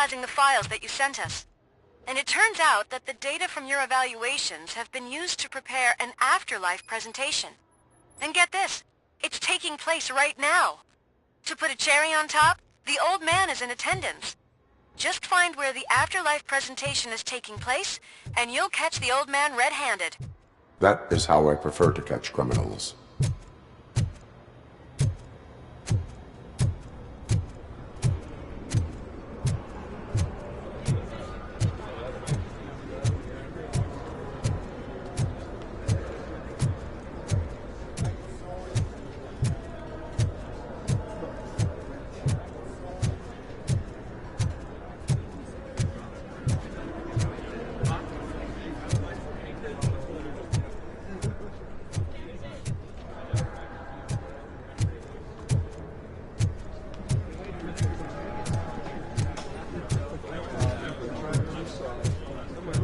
analyzing the files that you sent us. And it turns out that the data from your evaluations have been used to prepare an afterlife presentation. And get this, it's taking place right now. To put a cherry on top, the old man is in attendance. Just find where the afterlife presentation is taking place, and you'll catch the old man red-handed. That is how I prefer to catch criminals.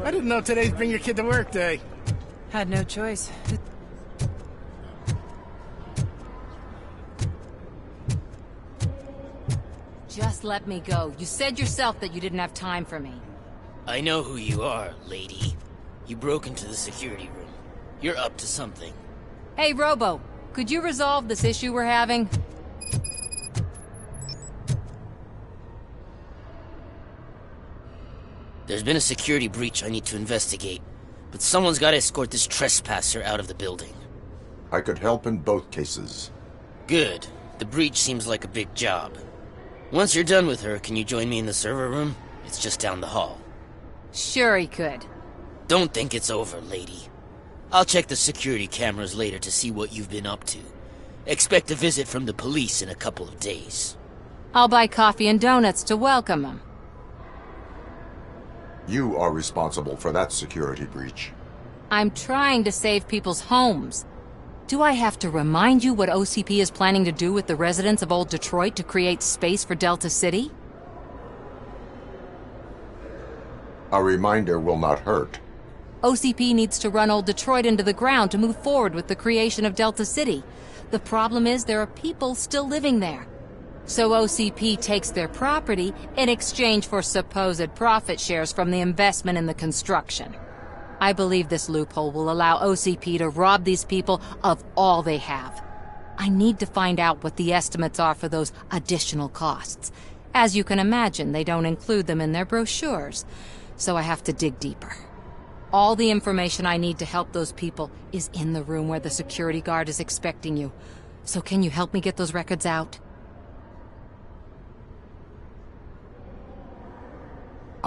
I didn't know today's Bring Your Kid to Work Day. Had no choice. Just let me go. You said yourself that you didn't have time for me. I know who you are, lady. You broke into the security room. You're up to something. Hey, Robo, could you resolve this issue we're having? There's been a security breach I need to investigate, but someone's got to escort this trespasser out of the building. I could help in both cases. Good. The breach seems like a big job. Once you're done with her, can you join me in the server room? It's just down the hall. Sure he could. Don't think it's over, lady. I'll check the security cameras later to see what you've been up to. Expect a visit from the police in a couple of days. I'll buy coffee and donuts to welcome him. You are responsible for that security breach. I'm trying to save people's homes. Do I have to remind you what OCP is planning to do with the residents of Old Detroit to create space for Delta City? A reminder will not hurt. OCP needs to run Old Detroit into the ground to move forward with the creation of Delta City. The problem is there are people still living there. So OCP takes their property in exchange for supposed profit shares from the investment in the construction. I believe this loophole will allow OCP to rob these people of all they have. I need to find out what the estimates are for those additional costs. As you can imagine, they don't include them in their brochures, so I have to dig deeper. All the information I need to help those people is in the room where the security guard is expecting you. So can you help me get those records out?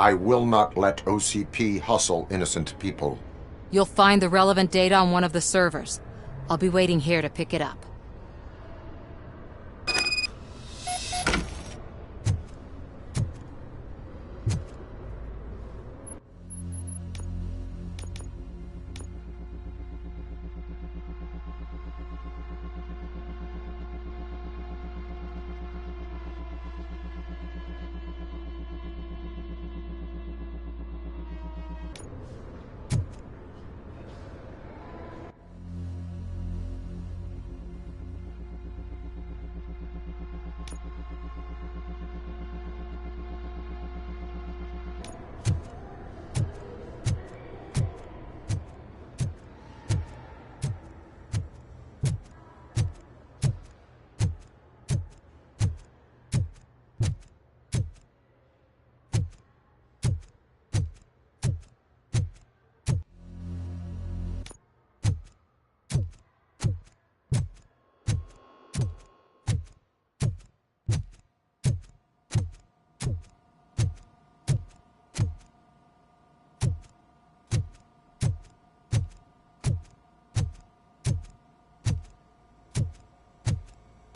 I will not let OCP hustle innocent people. You'll find the relevant data on one of the servers. I'll be waiting here to pick it up.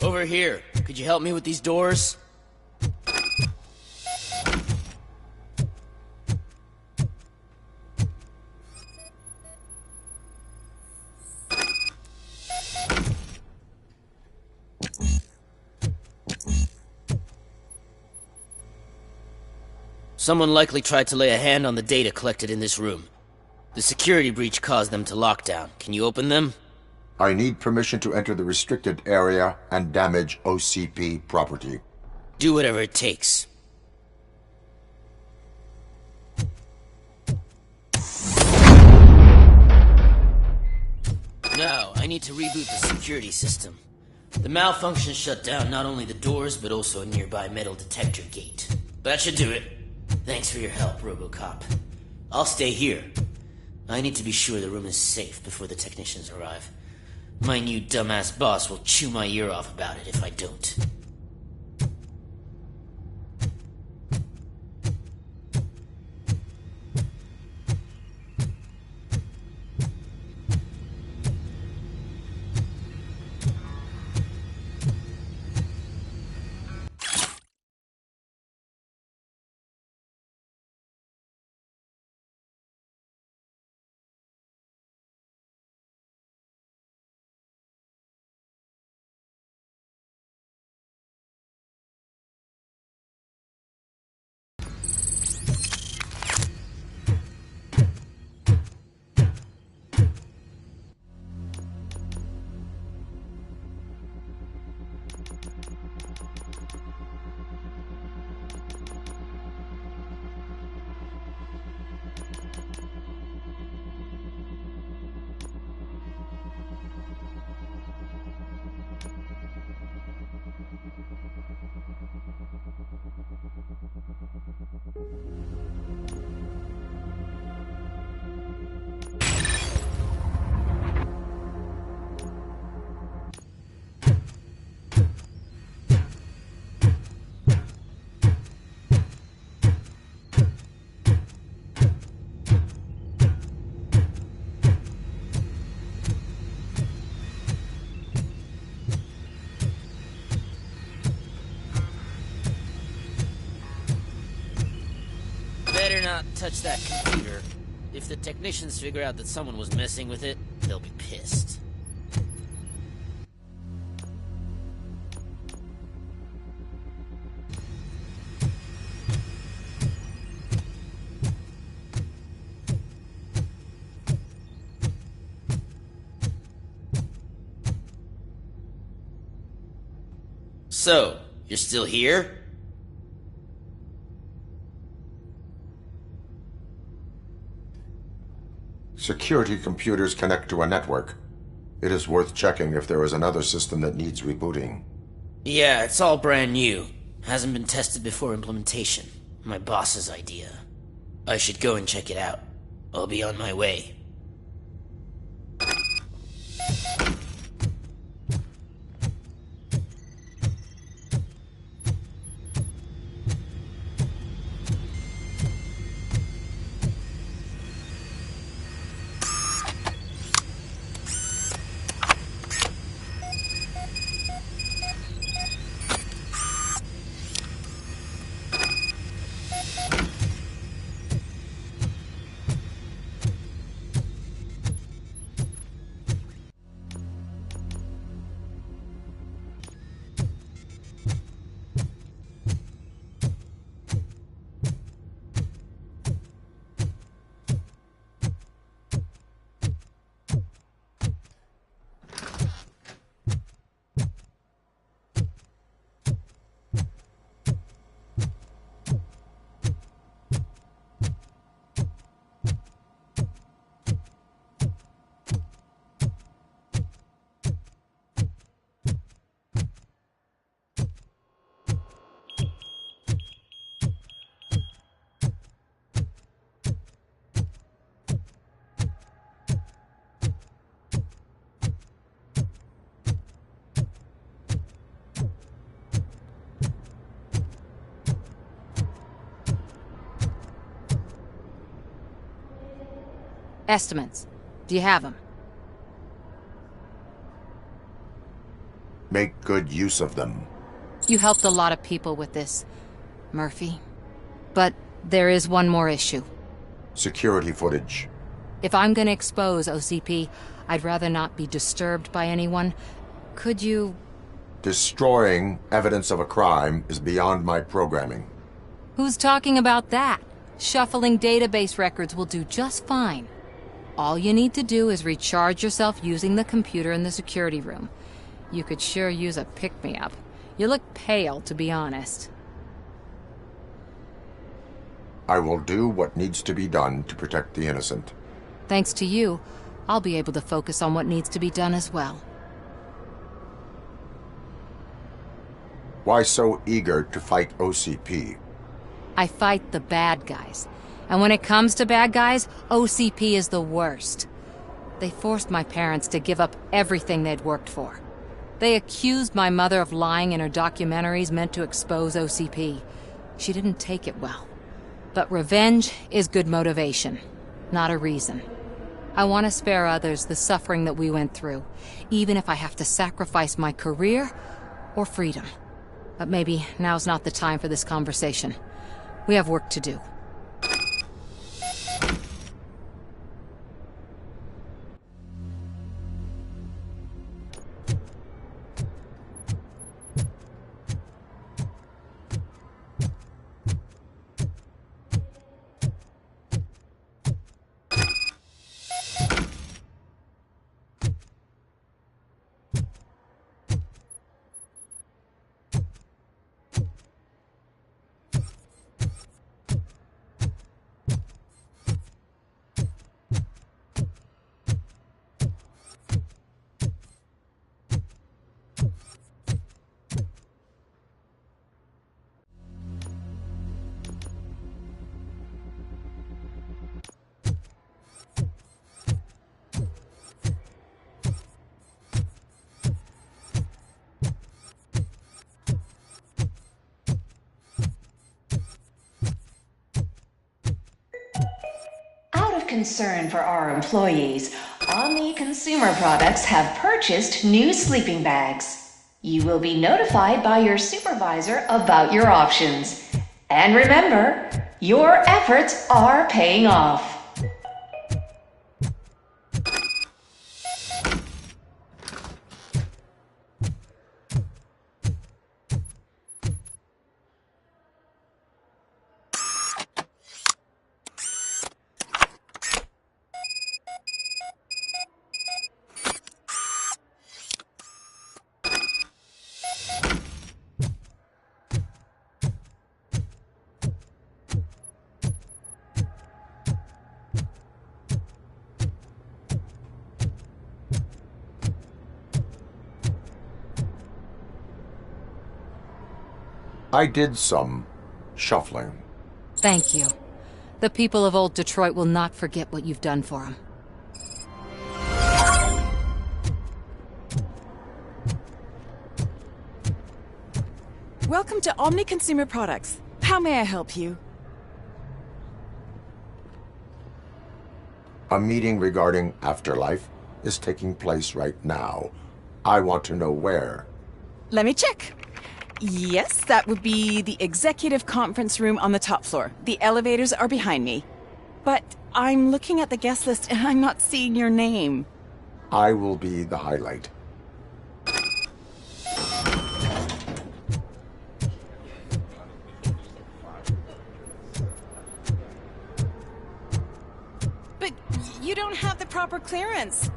Over here. Could you help me with these doors? Someone likely tried to lay a hand on the data collected in this room. The security breach caused them to lock down. Can you open them? I need permission to enter the restricted area and damage OCP property. Do whatever it takes. I need to reboot the security system. The malfunction shut down not only the doors, but also a nearby metal detector gate. That should do it. Thanks for your help, RoboCop. I'll stay here. I need to be sure the room is safe before the technicians arrive. My new dumbass boss will chew my ear off about it if I don't. Better not touch that computer. If the technicians figure out that someone was messing with it, they'll be pissed. So, you're still here? Security computers connect to a network. It is worth checking if there is another system that needs rebooting. Yeah, it's all brand new. Hasn't been tested before implementation. My boss's idea. I should go and check it out. I'll be on my way. Estimates. Do you have them? Make good use of them. You helped a lot of people with this, Murphy. But there is one more issue. Security footage. If I'm gonna expose OCP, I'd rather not be disturbed by anyone. Could you... Destroying evidence of a crime is beyond my programming. Who's talking about that? Shuffling database records will do just fine. All you need to do is recharge yourself using the computer in the security room. You could sure use a pick-me-up. You look pale, to be honest. I will do what needs to be done to protect the innocent. Thanks to you, I'll be able to focus on what needs to be done as well. Why so eager to fight OCP? I fight the bad guys. And when it comes to bad guys, OCP is the worst. They forced my parents to give up everything they'd worked for. They accused my mother of lying in her documentaries meant to expose OCP. She didn't take it well. But revenge is good motivation, not a reason. I want to spare others the suffering that we went through, even if I have to sacrifice my career or freedom. But maybe now's not the time for this conversation. We have work to do. Concern for our employees, Omni Consumer Products have purchased new sleeping bags. You will be notified by your supervisor about your options. And remember, your efforts are paying off. I did some shuffling. Thank you. The people of Old Detroit will not forget what you've done for them. Welcome to Omni Consumer Products. How may I help you? A meeting regarding Afterlife is taking place right now. I want to know where. Let me check. Yes, that would be the executive conference room on the top floor. The elevators are behind me. But I'm looking at the guest list and I'm not seeing your name. I will be the highlight. But you don't have the proper clearance.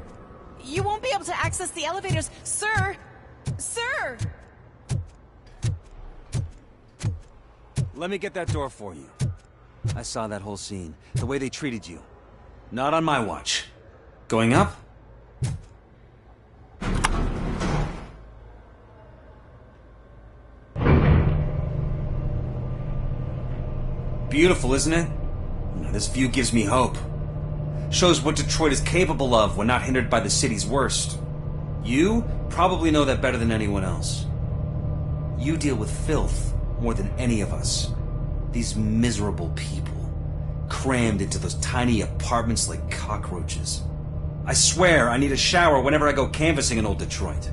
You won't be able to access the elevators. Sir! Sir! Let me get that door for you. I saw that whole scene. The way they treated you. Not on my watch. Going up? Beautiful, isn't it? This view gives me hope. Shows what Detroit is capable of when not hindered by the city's worst. You probably know that better than anyone else. You deal with filth more than any of us. These miserable people, crammed into those tiny apartments like cockroaches. I swear I need a shower whenever I go canvassing in old Detroit.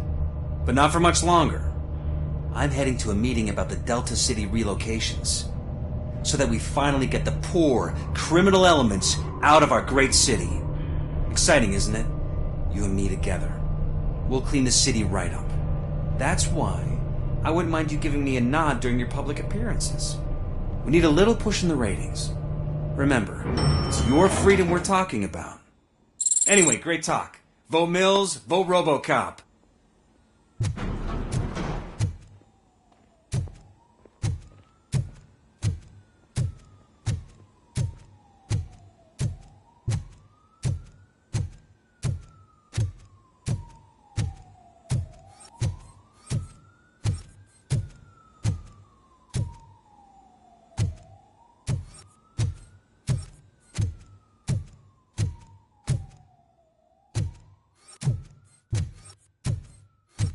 But not for much longer. I'm heading to a meeting about the Delta City relocations, so that we finally get the poor, criminal elements out of our great city. Exciting, isn't it? You and me together. We'll clean the city right up. That's why I wouldn't mind you giving me a nod during your public appearances. We need a little push in the ratings. Remember, it's your freedom we're talking about. Anyway, great talk. Vote Mills, vote RoboCop.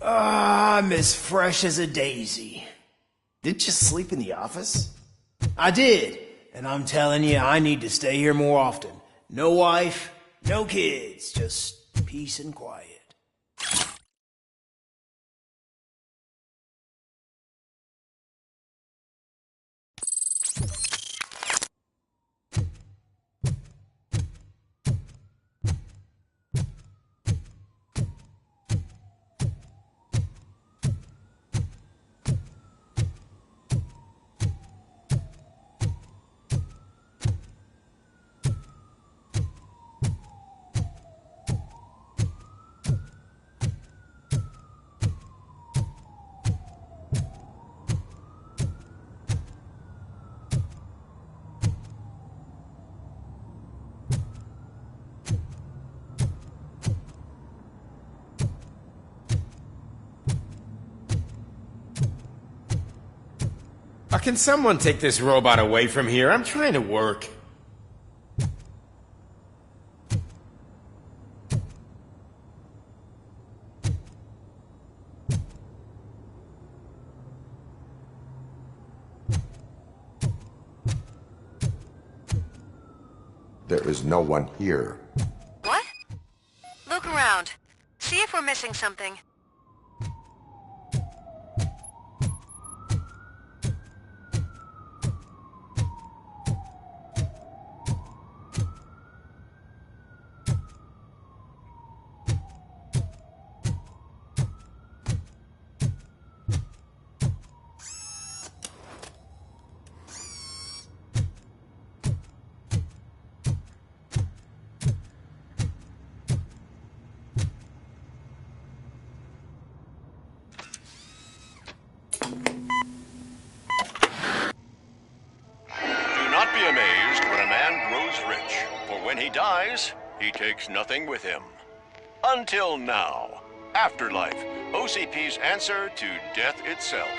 I'm as fresh as a daisy. Didn't you sleep in the office? I did, and I'm telling you, I need to stay here more often. No wife, no kids, just peace and quiet. Can someone take this robot away from here? I'm trying to work. There is no one here. What? Look around. See if we're missing something. He takes nothing with him. Until now. Afterlife, OCP's answer to death itself.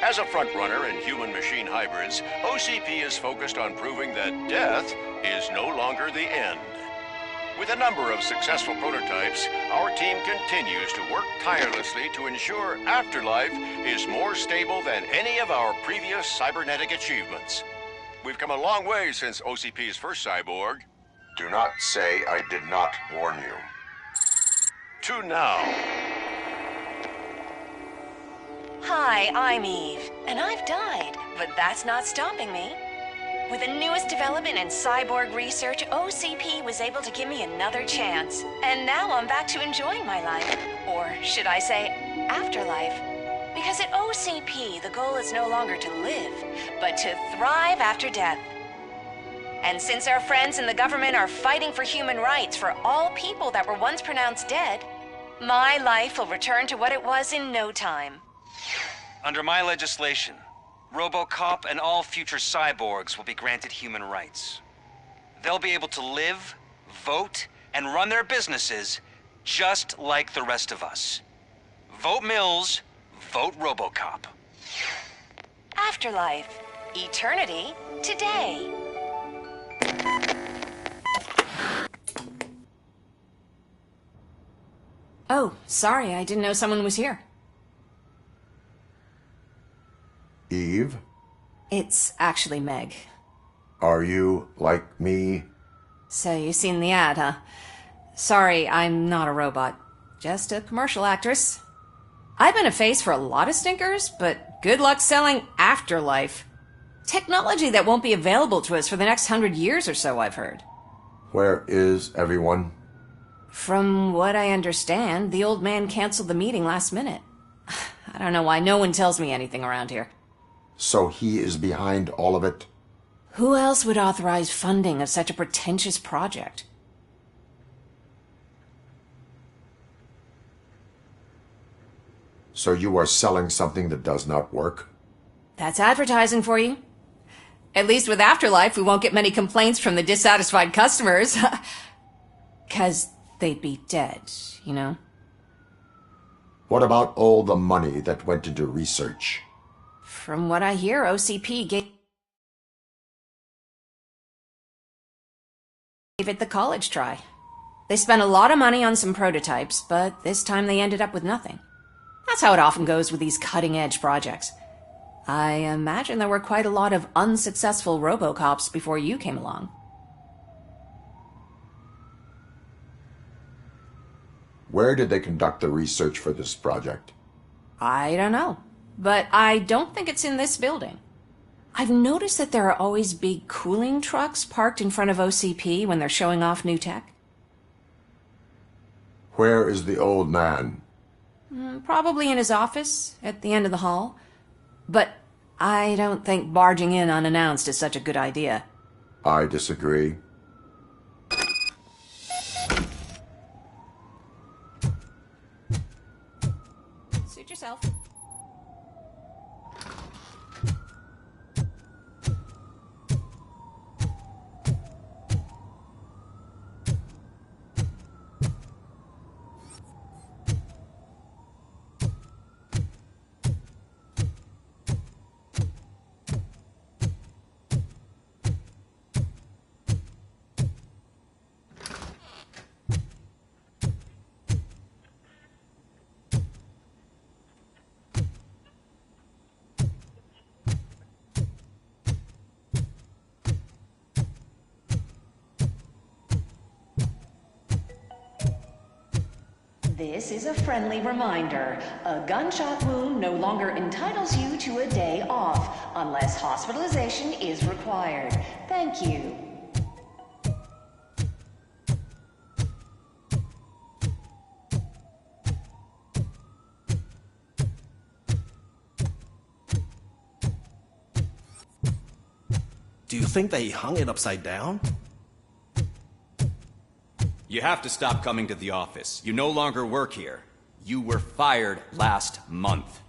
As a frontrunner in human-machine hybrids, OCP is focused on proving that death is no longer the end. With a number of successful prototypes, our team continues to work tirelessly to ensure Afterlife is more stable than any of our previous cybernetic achievements. We've come a long way since OCP's first cyborg. Do not say I did not warn you. To now. Hi, I'm Eve, and I've died, but that's not stopping me. With the newest development in cyborg research, OCP was able to give me another chance. And now I'm back to enjoying my life. Or should I say, afterlife. Because at OCP, the goal is no longer to live, but to thrive after death. And since our friends in the government are fighting for human rights for all people that were once pronounced dead, my life will return to what it was in no time. Under my legislation, RoboCop and all future cyborgs will be granted human rights. They'll be able to live, vote, and run their businesses just like the rest of us. Vote Mills, vote RoboCop. Afterlife. Eternity. Today. Oh, sorry, I didn't know someone was here. Eve? It's actually Meg. Are you like me? So you've seen the ad, huh? Sorry, I'm not a robot. Just a commercial actress. I've been a face for a lot of stinkers, but good luck selling Afterlife. Technology that won't be available to us for the next 100 years or so, I've heard. Where is everyone? From what I understand, the old man canceled the meeting last minute. I don't know why no one tells me anything around here. So he is behind all of it? Who else would authorize funding of such a pretentious project? So you are selling something that does not work? That's advertising for you. At least with Afterlife, we won't get many complaints from the dissatisfied customers. 'Cause they'd be dead, you know? What about all the money that went into research? From what I hear, OCP gave it the college try. They spent a lot of money on some prototypes, but this time they ended up with nothing. That's how it often goes with these cutting-edge projects. I imagine there were quite a lot of unsuccessful RoboCops before you came along. Where did they conduct the research for this project? I don't know, but I don't think it's in this building. I've noticed that there are always big cooling trucks parked in front of OCP when they're showing off new tech. Where is the old man? Probably in his office, at the end of the hall. But I don't think barging in unannounced is such a good idea. I disagree. Suit yourself. This is a friendly reminder. A gunshot wound no longer entitles you to a day off, unless hospitalization is required. Thank you. Do you think they hung it upside down? You have to stop coming to the office. You no longer work here. You were fired last month.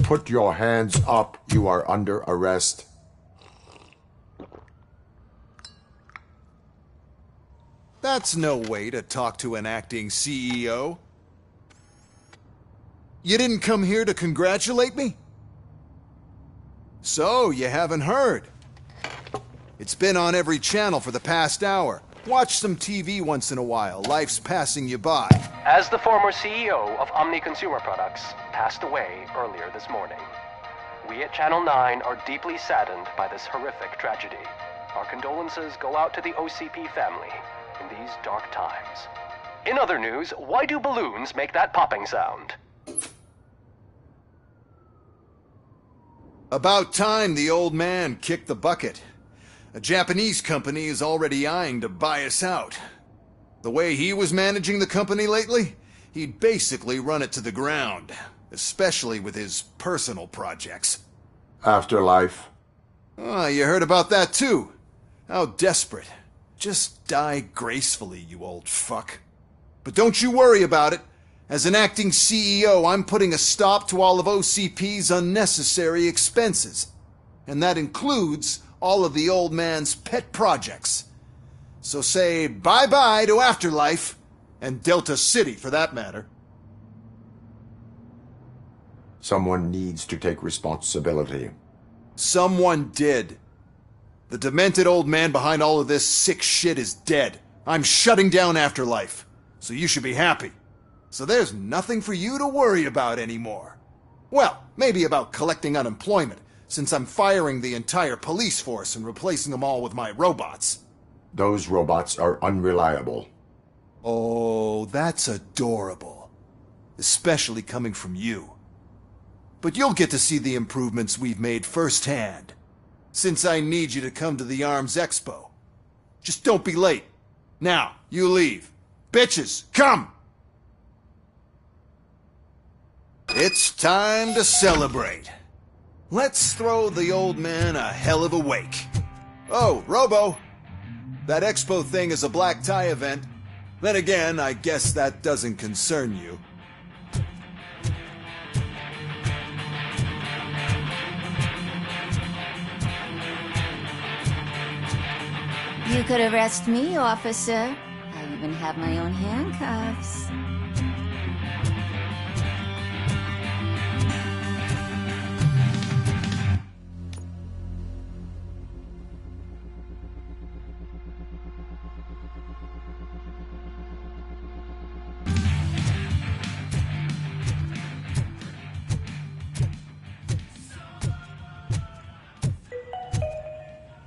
Put your hands up. You are under arrest. That's no way to talk to an acting CEO. You didn't come here to congratulate me? So, you haven't heard. It's been on every channel for the past hour. Watch some TV once in a while. Life's passing you by. As the former CEO of Omni Consumer Products passed away earlier this morning, we at Channel 9 are deeply saddened by this horrific tragedy. Our condolences go out to the OCP family in these dark times. In other news, why do balloons make that popping sound? About time the old man kicked the bucket. A Japanese company is already eyeing to buy us out. The way he was managing the company lately, he'd basically run it to the ground, especially with his personal projects. Afterlife. Oh, you heard about that too. How desperate. Just die gracefully, you old fuck. But don't you worry about it. As an acting CEO, I'm putting a stop to all of OCP's unnecessary expenses. And that includes all of the old man's pet projects. So say bye-bye to Afterlife, and Delta City for that matter. Someone needs to take responsibility. Someone did. The demented old man behind all of this sick shit is dead. I'm shutting down Afterlife, so you should be happy. So there's nothing for you to worry about anymore. Well, maybe about collecting unemployment, since I'm firing the entire police force and replacing them all with my robots. Those robots are unreliable. Oh, that's adorable. Especially coming from you. But you'll get to see the improvements we've made firsthand, since I need you to come to the ARMS Expo. Just don't be late. Now, you leave. Bitches, come! It's time to celebrate. Let's throw the old man a hell of a wake. Oh, Robo! That expo thing is a black tie event. Then again, I guess that doesn't concern you. You could arrest me, officer. I even have my own handcuffs.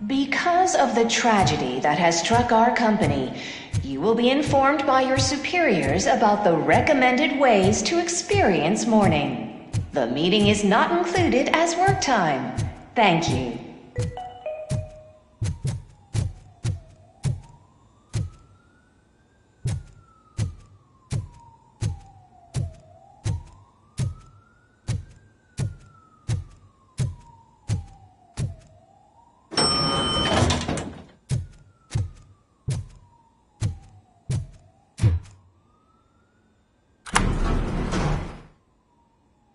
Because of the tragedy that has struck our company, you will be informed by your superiors about the recommended ways to experience mourning. The meeting is not included as work time. Thank you.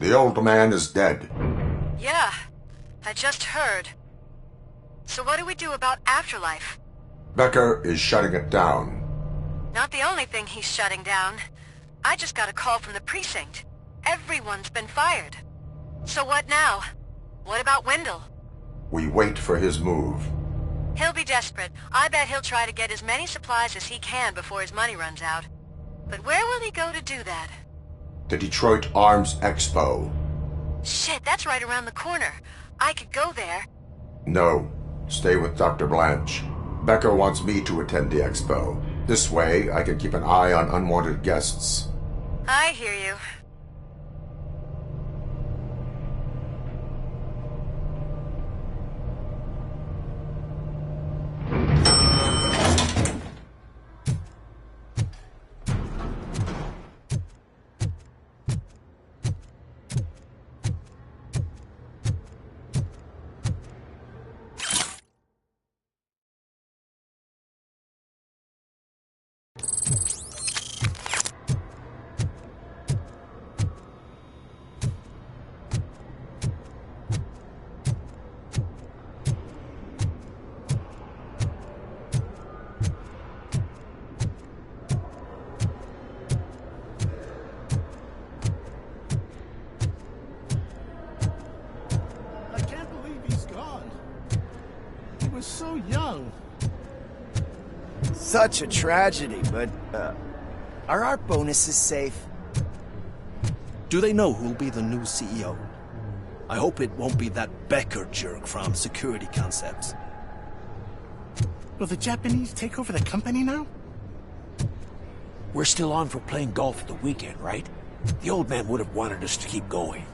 The old man is dead. Yeah, I just heard. So what do we do about afterlife? Becker is shutting it down. Not the only thing he's shutting down. I just got a call from the precinct. Everyone's been fired. So what now? What about Wendell? We wait for his move. He'll be desperate. I bet he'll try to get as many supplies as he can before his money runs out. But where will he go to do that? The Detroit Arms Expo. Shit, that's right around the corner. I could go there. No. Stay with Dr. Blanche. Becker wants me to attend the expo. This way, I can keep an eye on unwanted guests. I hear you. So young. Such a tragedy, but, are our bonuses safe? Do they know who'll be the new CEO? I hope it won't be that Becker jerk from Security Concepts. Will the Japanese take over the company now? We're still on for playing golf at the weekend, right? The old man would have wanted us to keep going.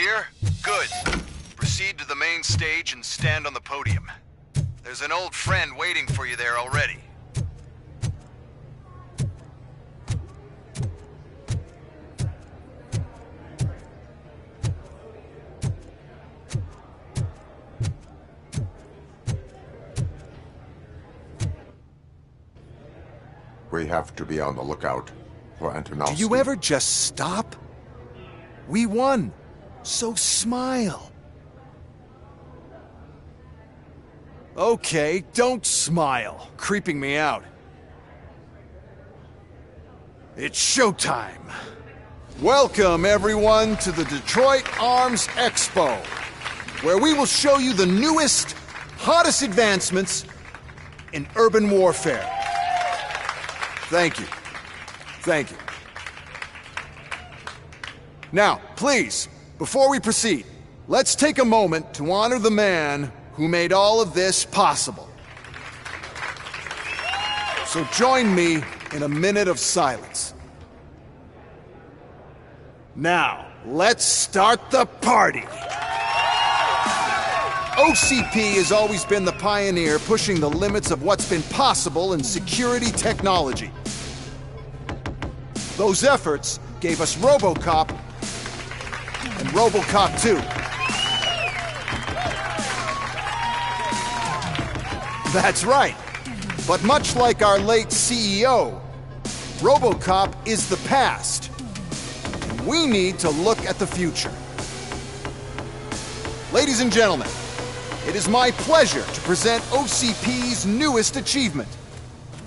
here? Good. Proceed to the main stage and stand on the podium. There's an old friend waiting for you there already. We have to be on the lookout for Antonowski. Do you ever just stop? We won, so smile. Okay, don't smile. Creeping me out. It's showtime. Welcome, everyone, to the Detroit Arms Expo, where we will show you the newest, hottest advancements in urban warfare. Thank you. Thank you. Now, please, before we proceed, let's take a moment to honor the man who made all of this possible. So join me in a minute of silence. Now, let's start the party. OCP has always been the pioneer pushing the limits of what's been possible in security technology. Those efforts gave us RoboCop and RoboCop 2. That's right. But much like our late CEO, RoboCop is the past. And we need to look at the future. Ladies and gentlemen, it is my pleasure to present OCP's newest achievement,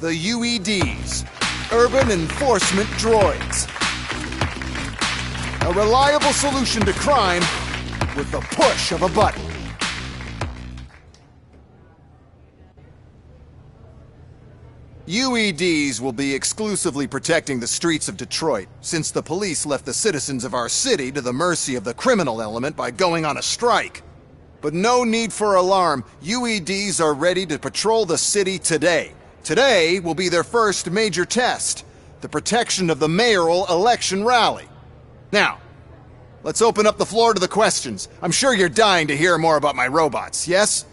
the UEDs, Urban Enforcement Droids. A reliable solution to crime with the push of a button. UEDs will be exclusively protecting the streets of Detroit, since the police left the citizens of our city to the mercy of the criminal element by going on a strike. But no need for alarm. UEDs are ready to patrol the city today. Today will be their first major test, the protection of the mayoral election rally. Now, let's open up the floor to the questions. I'm sure you're dying to hear more about my robots, yes?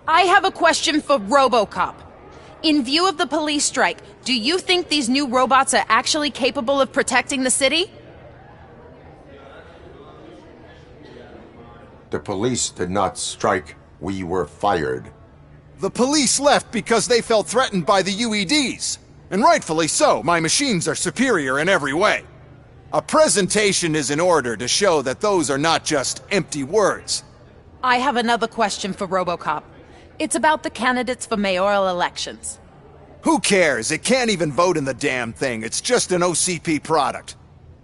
I have a question for RoboCop. In view of the police strike, do you think these new robots are actually capable of protecting the city? The police did not strike. We were fired. The police left because they felt threatened by the UEDs. And rightfully so. My machines are superior in every way. A presentation is in order to show that those are not just empty words. I have another question for RoboCop. It's about the candidates for mayoral elections. Who cares? It can't even vote in the damn thing. It's just an OCP product.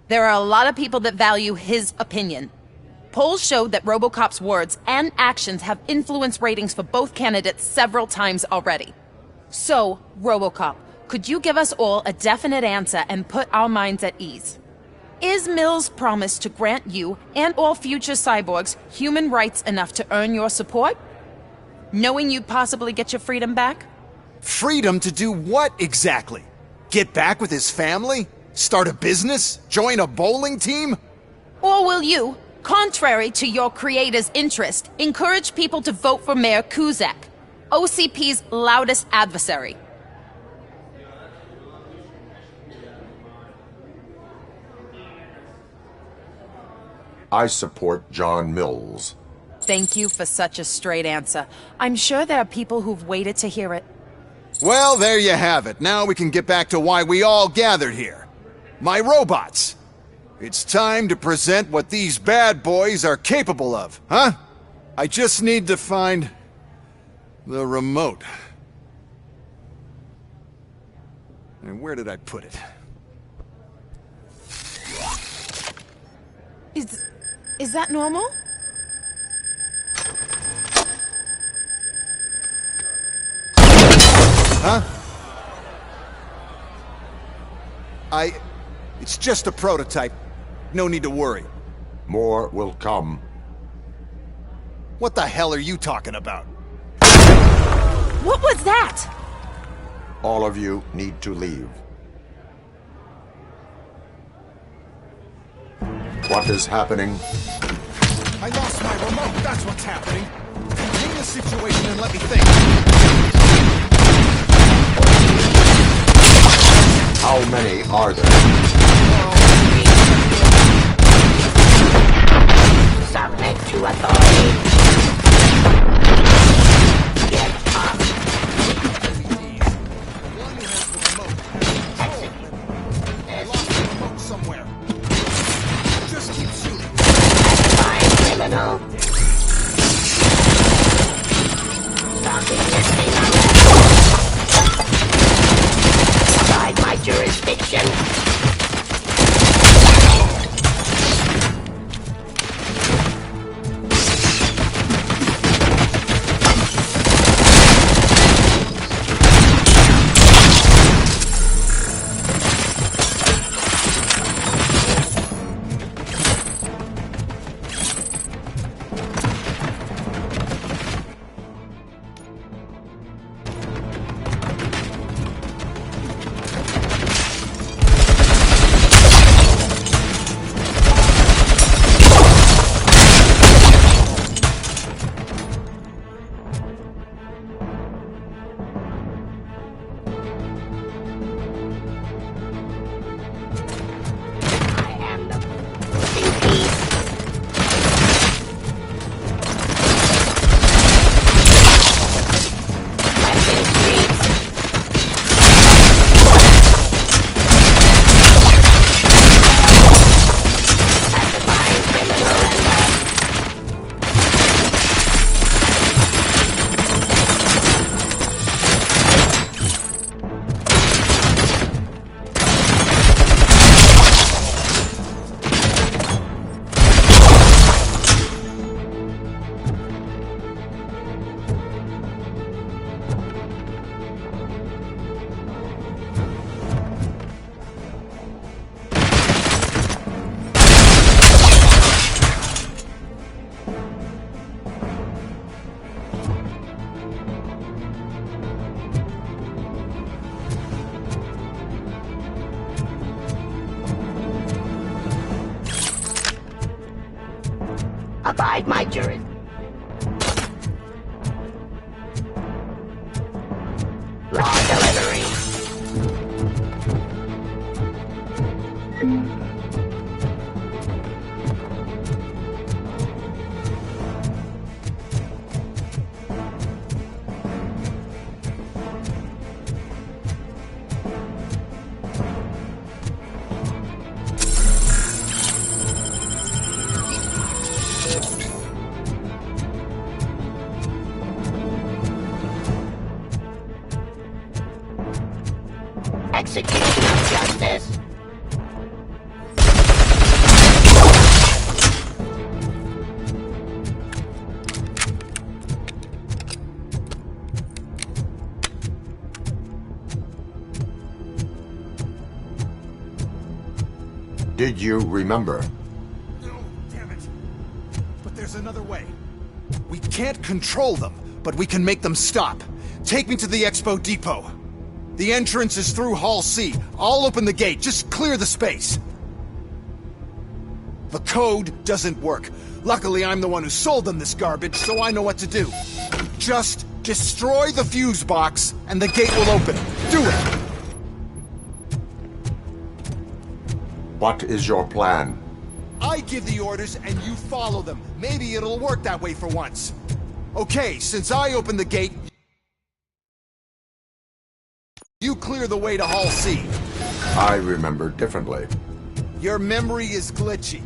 There are a lot of people that value his opinion. Polls showed that RoboCop's words and actions have influenced ratings for both candidates several times already. So, RoboCop, could you give us all a definite answer and put our minds at ease? Is Mills' promise to grant you and all future cyborgs human rights enough to earn your support? Knowing you'd possibly get your freedom back? Freedom to do what exactly? Get back with his family? Start a business? Join a bowling team? Or will you, contrary to your creator's interest, encourage people to vote for Mayor Kuzak, OCP's loudest adversary? I support John Mills. Thank you for such a straight answer. I'm sure there are people who've waited to hear it. Well, there you have it. Now we can get back to why we all gathered here. My robots. It's time to present what these bad boys are capable of, huh? I just need to find the remote. And where did I put it? Is that normal? Huh? It's just a prototype. No need to worry. More will come. What the hell are you talking about? What was that? All of you need to leave. What is happening? I lost my remote, that's what's happening. Contain the situation and let me think. How many are there? Submit to authority. Get up. I lost the remote somewhere. Just keep shooting. Fine, criminal. Stop existing outside my jurisdiction. Abide my jurisdiction. Law delivery. Execution of justice. Did you remember? No, damn it. But there's another way. We can't control them, but we can make them stop. Take me to the Expo Depot. The entrance is through Hall C. I'll open the gate. Just clear the space. The code doesn't work. Luckily, I'm the one who sold them this garbage, so I know what to do. Just destroy the fuse box, and the gate will open. Do it! What is your plan? I give the orders, and you follow them. Maybe it'll work that way for once. Okay, since I opened the gate, you clear the way to Hall C. I remember differently. Your memory is glitchy.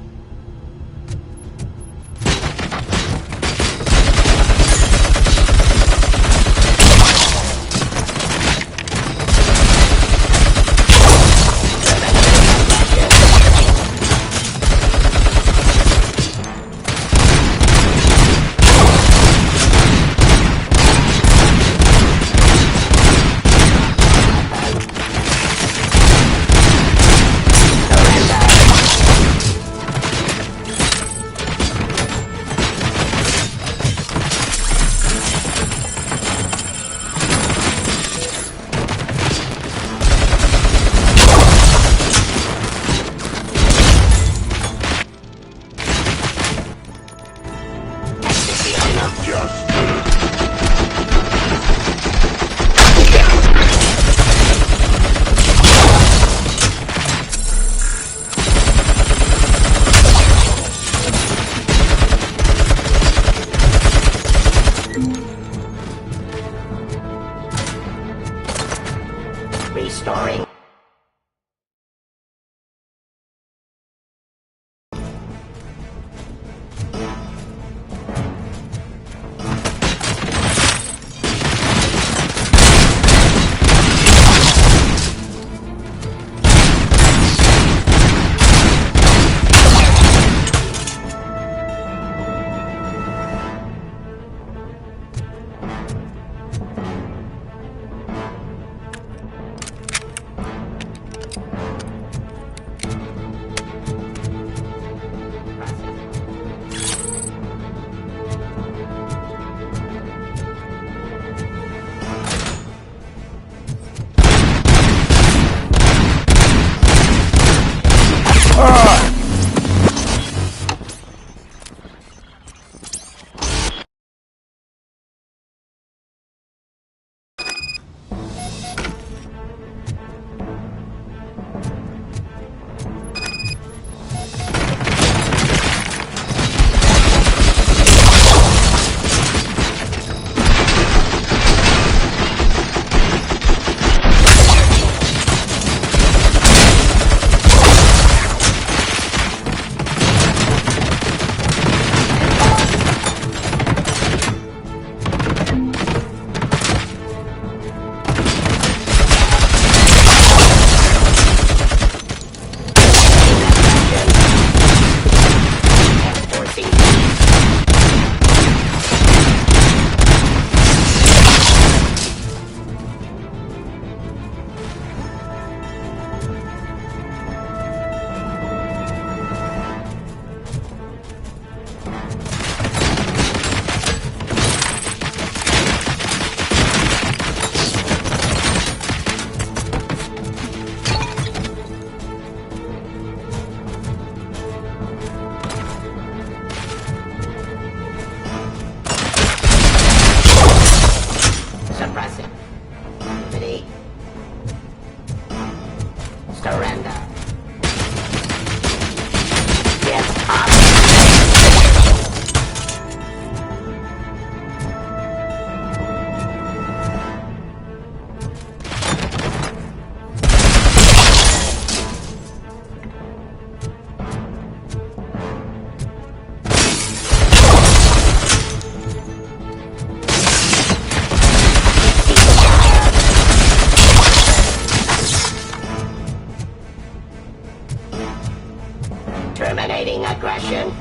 Terminating aggression.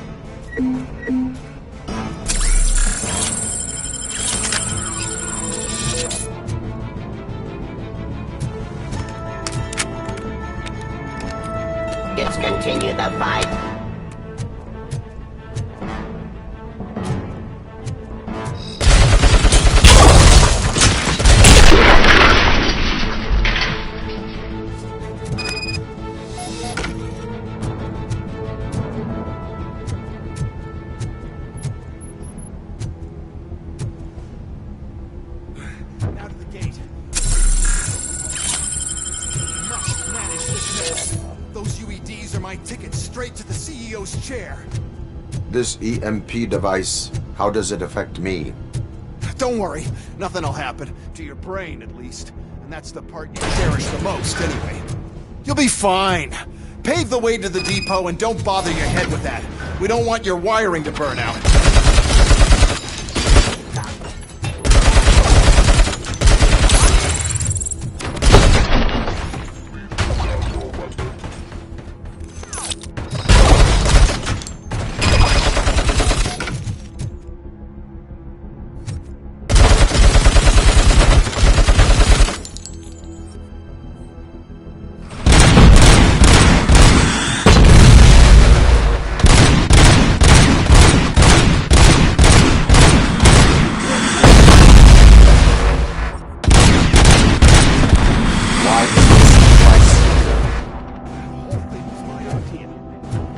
Discontinue the fight. Now to the gate. Must manage this mess. Those UEDs are my ticket straight to the CEO's chair. This EMP device, how does it affect me? Don't worry, nothing'll happen. To your brain, at least. And that's the part you cherish the most, anyway. You'll be fine. Pave the way to the depot and don't bother your head with that. We don't want your wiring to burn out.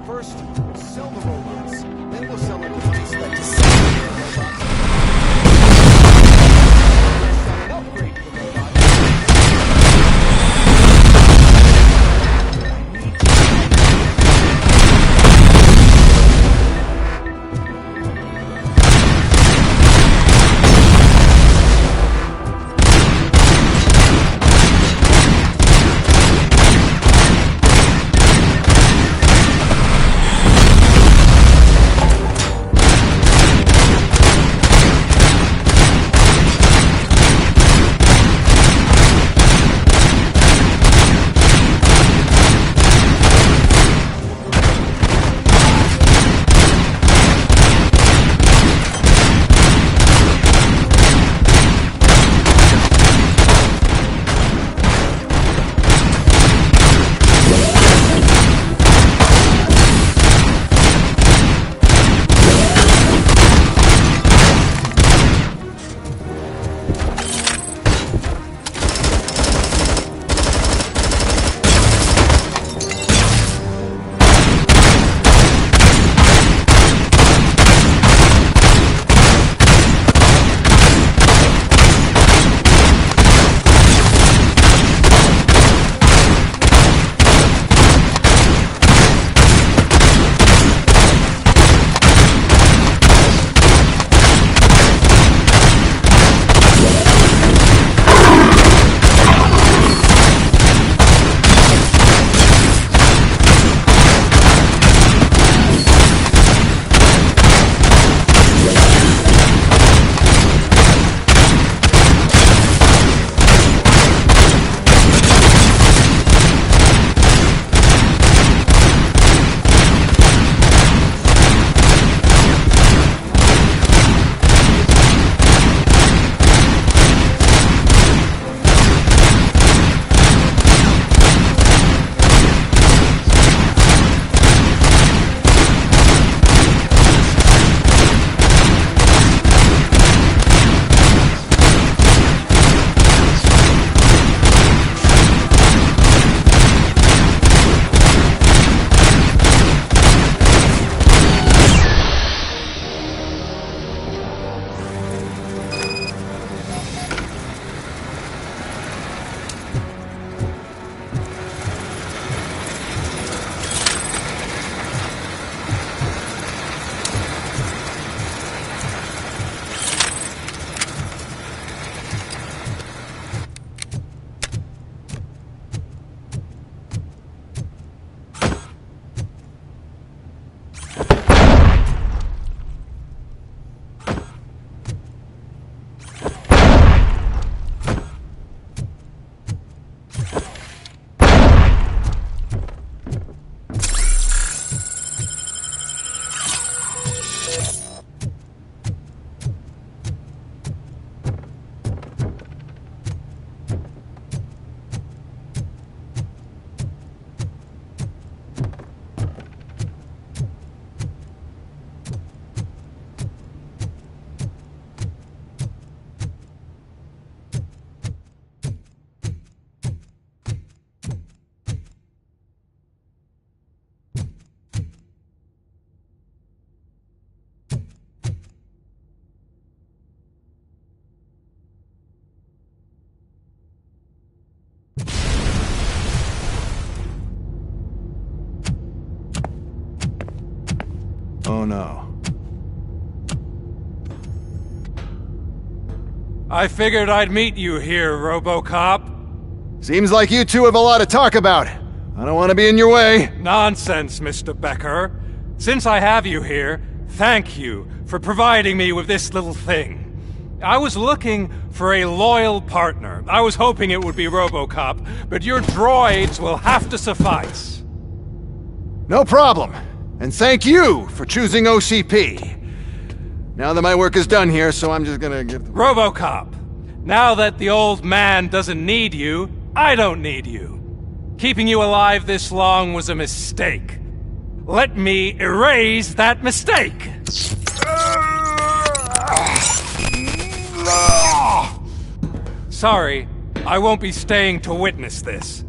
First, we'll sell the robots, then we'll sell a device that disables the robots. We'll sell an upgrade to the robots. Oh no. I figured I'd meet you here, RoboCop. Seems like you two have a lot to talk about. I don't want to be in your way. Nonsense, Mr. Becker. Since I have you here, thank you for providing me with this little thing. I was looking for a loyal partner. I was hoping it would be RoboCop, but your droids will have to suffice. No problem. And thank you for choosing OCP. Now that my work is done here, so I'm just gonna give... RoboCop, now that the old man doesn't need you, I don't need you. Keeping you alive this long was a mistake. Let me erase that mistake! Sorry, I won't be staying to witness this.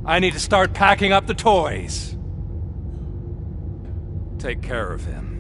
I need to start packing up the toys. Take care of him.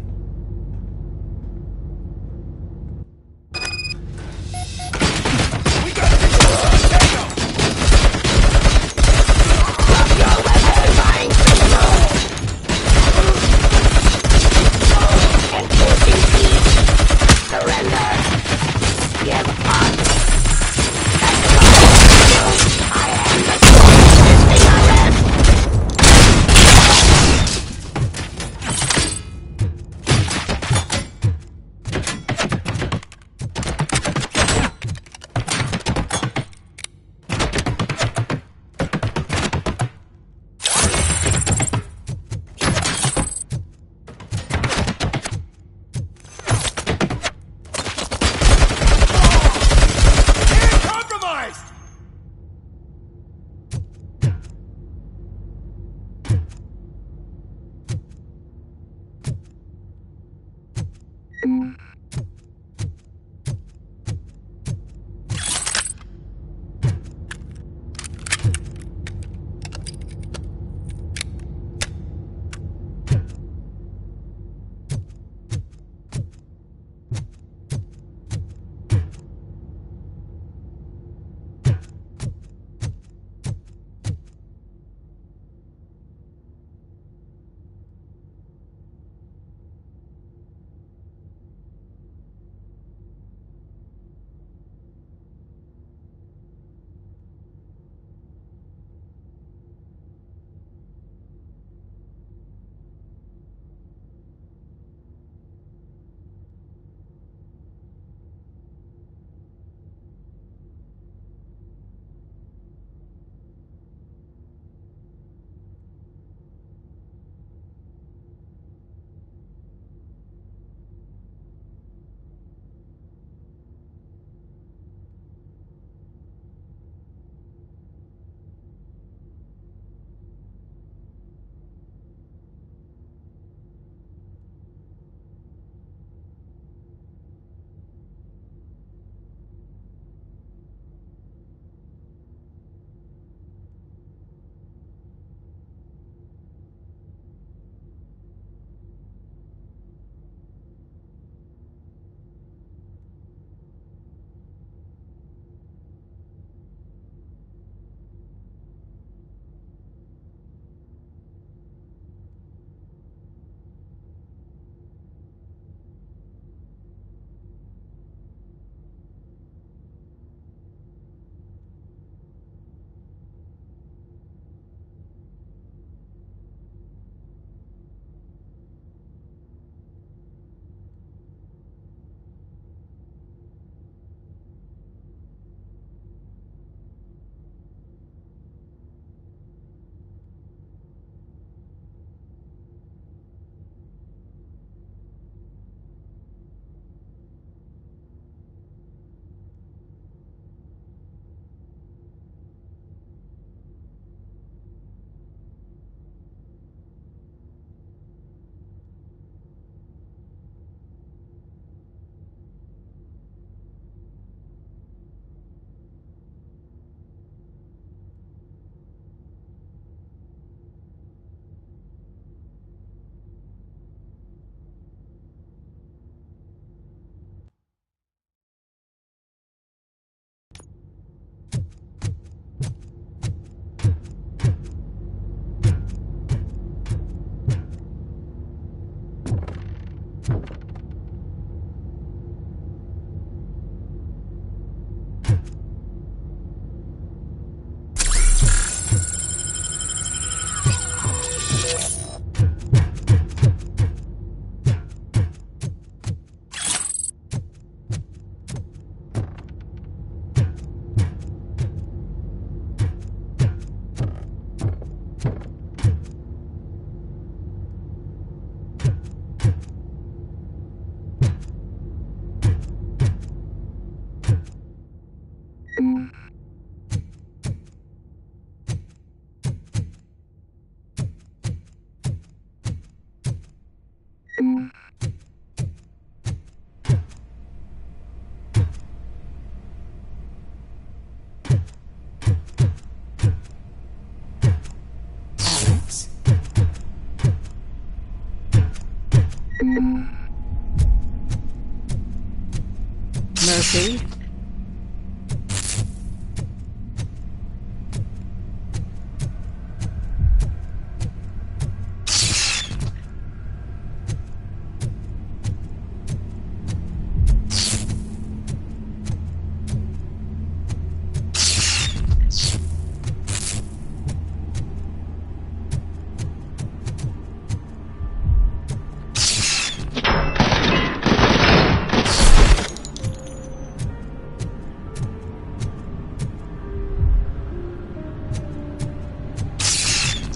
Murphy?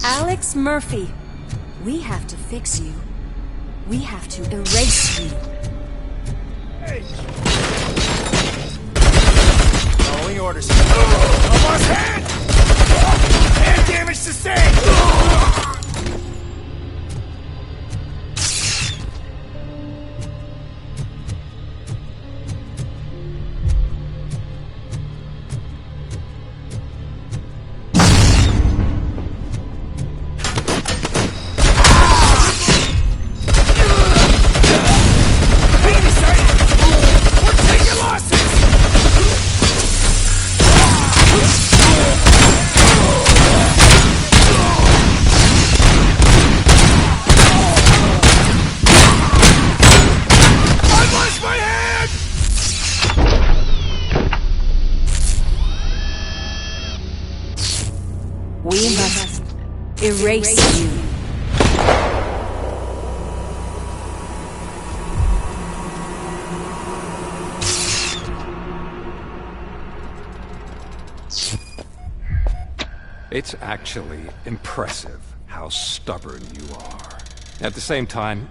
Alex Murphy, we have to fix you. We have to erase you. Following orders. Almost hand! Hand damage sustained! We must erase you. It's actually impressive how stubborn you are. At the same time,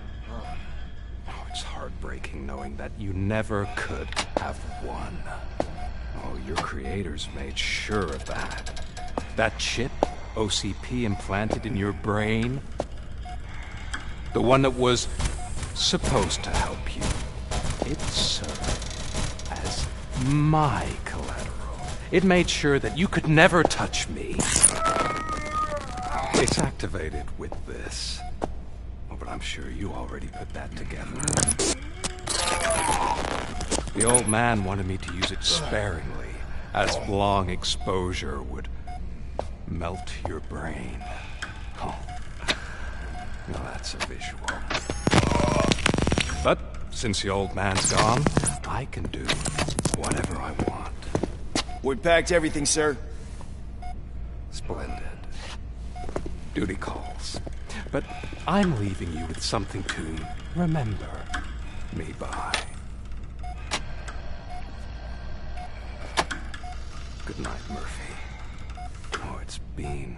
it's heartbreaking knowing that you never could have won. Oh, your creators made sure of that. That chip OCP implanted in your brain, the one that was supposed to help you, it served as my collateral. It made sure that you could never touch me. It's activated with this. Oh, but I'm sure you already put that together. The old man wanted me to use it sparingly, as long exposure would melt your brain. Oh, now that's a visual. But since the old man's gone, I can do whatever I want. We packed everything, sir. Splendid. Duty calls. But I'm leaving you with something to remember me by. Good night, Murphy. Oh, it's been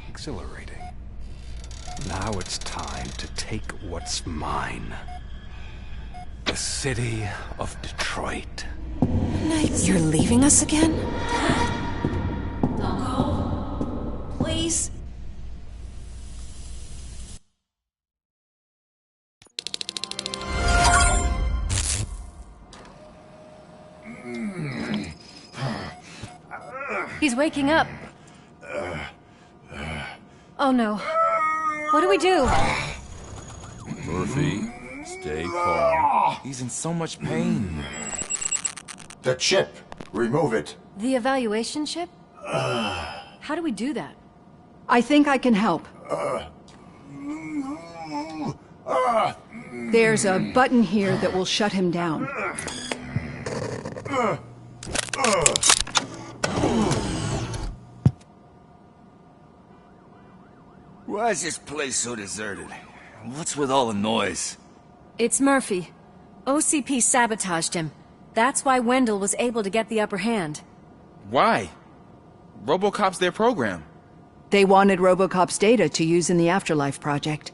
exhilarating. Now it's time to take what's mine. The city of Detroit. You're leaving us again? Don't go. Please. He's waking up. Oh no. What do we do? Murphy, stay calm. He's in so much pain. The chip. Remove it. The evaluation chip? How do we do that? I think I can help. There's a button here that will shut him down. Why is this place so deserted? What's with all the noise? It's Murphy. OCP sabotaged him. That's why Wendell was able to get the upper hand. Why? RoboCop's their program. They wanted RoboCop's data to use in the Afterlife project.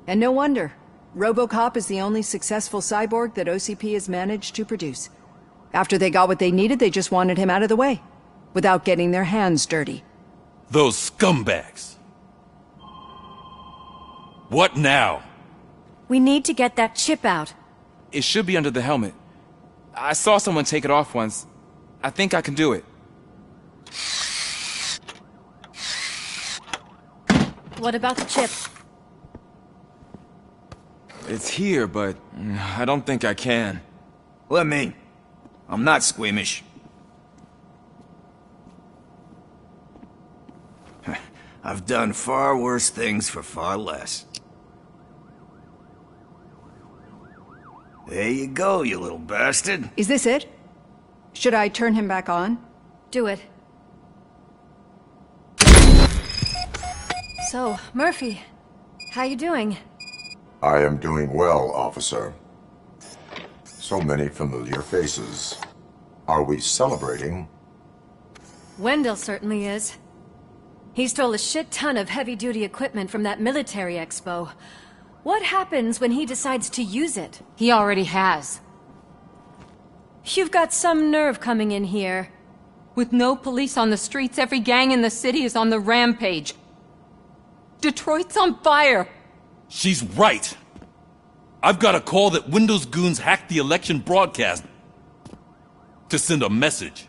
And no wonder. RoboCop is the only successful cyborg that OCP has managed to produce. After they got what they needed, they just wanted him out of the way, without getting their hands dirty. Those scumbags. What now? We need to get that chip out. It should be under the helmet. I saw someone take it off once. I think I can do it. What about the chip? It's here, but I don't think I can. Let me. I'm not squeamish. I've done far worse things for far less. There you go, you little bastard. Is this it? Should I turn him back on? Do it. So, Murphy, how you doing? I am doing well, officer. So many familiar faces. Are we celebrating? Wendell certainly is. He stole a shit ton of heavy-duty equipment from that military expo. What happens when he decides to use it? He already has. You've got some nerve coming in here. With no police on the streets, every gang in the city is on the rampage. Detroit's on fire! She's right! I've got a call that Windows goons hacked the election broadcast to send a message.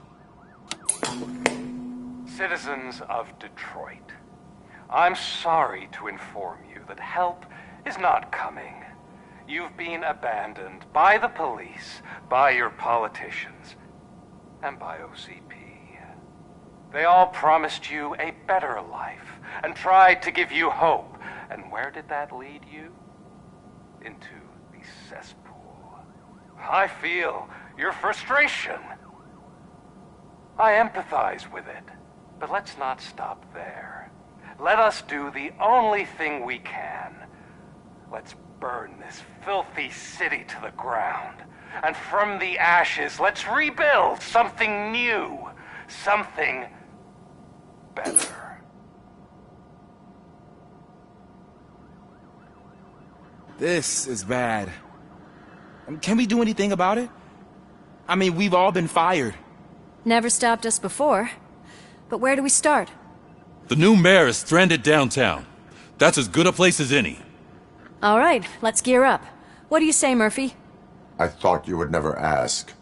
Citizens of Detroit, I'm sorry to inform you that help is not coming. You've been abandoned by the police, by your politicians, and by OCP. They all promised you a better life and tried to give you hope. And where did that lead you? Into the cesspool. I feel your frustration. I empathize with it, but let's not stop there. Let us do the only thing we can. Let's burn this filthy city to the ground. And from the ashes, let's rebuild something new. Something better. This is bad. Can we do anything about it? I mean, we've all been fired. Never stopped us before. But where do we start? The new mayor is stranded downtown. That's as good a place as any. All right, let's gear up. What do you say, Murphy? I thought you would never ask.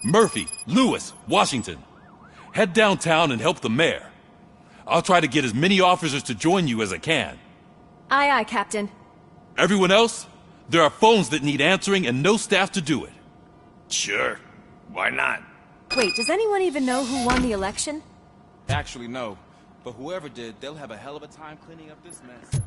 Murphy, Lewis, Washington. Head downtown and help the mayor. I'll try to get as many officers to join you as I can. Aye, aye, Captain. Everyone else? There are phones that need answering and no staff to do it. Sure. Why not? Wait, does anyone even know who won the election? Actually, no. But whoever did, they'll have a hell of a time cleaning up this mess.